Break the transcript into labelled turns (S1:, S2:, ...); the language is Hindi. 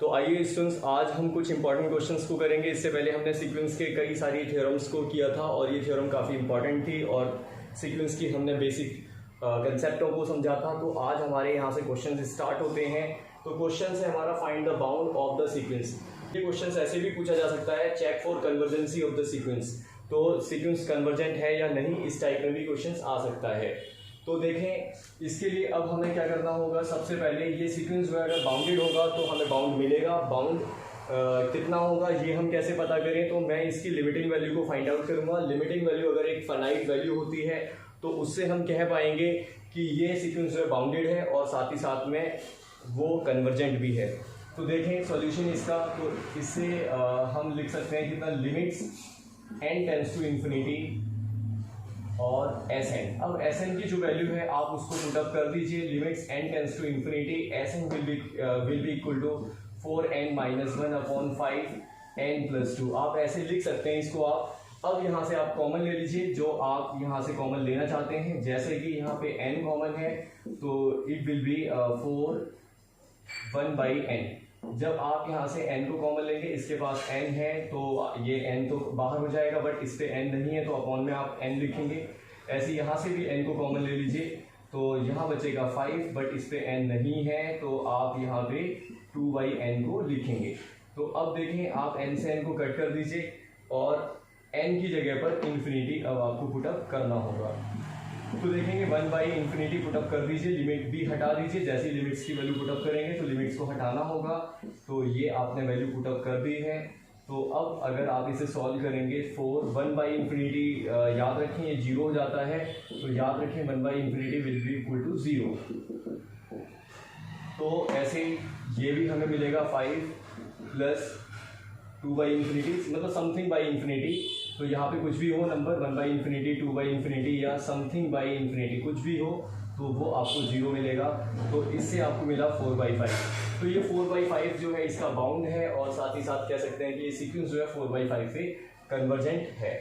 S1: तो आइए स्टूडेंट्स, आज हम कुछ इंपॉर्टेंट क्वेश्चंस को करेंगे। इससे पहले हमने सीक्वेंस के कई सारी थ्योरम्स को किया था और ये थ्योरम काफ़ी इंपॉर्टेंट थी और सीक्वेंस की हमने बेसिक कंसेप्टों को समझा था। तो आज हमारे यहाँ से क्वेश्चन स्टार्ट होते हैं। तो क्वेश्चन है हमारा, find the bound of the sequence. ये क्वेश्चन ऐसे भी पूछा जा सकता है, check for convergency of the sequence. तो सीक्वेंस कन्वर्जेंट है या नहीं, इस टाइप में भी क्वेश्चन आ सकता है। तो देखें, इसके लिए अब हमें क्या करना होगा। सबसे पहले ये सीक्वेंस जो है अगर बाउंडेड होगा तो हमें बाउंड मिलेगा। बाउंड कितना होगा ये हम कैसे पता करें, तो मैं इसकी लिमिटिंग वैल्यू को फाइंड आउट करूंगा। लिमिटिंग वैल्यू अगर एक फाइनाइट वैल्यू होती है तो उससे हम कह पाएंगे कि ये सीक्वेंस जो है बाउंडेड है और साथ ही साथ में वो कन्वर्जेंट भी है। तो देखें सॉल्यूशन इसका, तो इससे हम लिख सकते हैं कितना, limits n tends to infinity और Sn। अब Sn की जो वैल्यू है आप उसको पुट अप कर दीजिए। Limits n tends to infinity, Sn will be equal to 4n minus 1 upon 5n plus 2। आप ऐसे लिख सकते हैं इसको आप। अब यहाँ से आप कॉमन ले लीजिए जो आप यहाँ से कॉमन लेना चाहते हैं। जैसे कि यहाँ पे n कॉमन है तो इट विल बी 4 1/n। जब आप यहाँ से n को कॉमन लेंगे, इसके पास n है तो ये n तो बाहर हो जाएगा, बट इस पे n नहीं है तो अपॉन में आप n लिखेंगे। ऐसे यहाँ से भी n को कॉमन ले लीजिए तो यहाँ बचेगा 5, बट इस पे n नहीं है तो आप यहाँ पे 2/n को लिखेंगे। तो अब देखें, आप n से n को कट कर दीजिए और n की जगह पर इन्फिनिटी अब आपको पुटअप करना होगा। तो देखेंगे 1/∞ पुटअप कर दीजिए, लिमिट भी हटा दीजिए। जैसे ही लिमिट्स की वैल्यू पुटअप करेंगे तो लिमिट्स को हटाना होगा। तो ये आपने वैल्यू पुटअप कर दी है। तो अब अगर आप इसे सॉल्व करेंगे, 1/∞ याद रखें ये 0 हो जाता है, तो याद रखें 1/∞ विल बी इक्वल टू 0। तो ऐसे ये भी हमें मिलेगा 5 प्लस 2/∞, मतलब समथिंग बाई इन्फिनिटी। तो यहाँ पे कुछ भी हो नंबर, 1/∞, 2/∞ या समथिंग बाई इन्फिनिटी, कुछ भी हो तो वो आपको 0 मिलेगा। तो इससे आपको मिला 4/5। तो ये 4/5 जो है इसका बाउंड है और साथ ही साथ कह सकते हैं कि ये सीक्वेंस जो है 4/5 से कन्वर्जेंट है।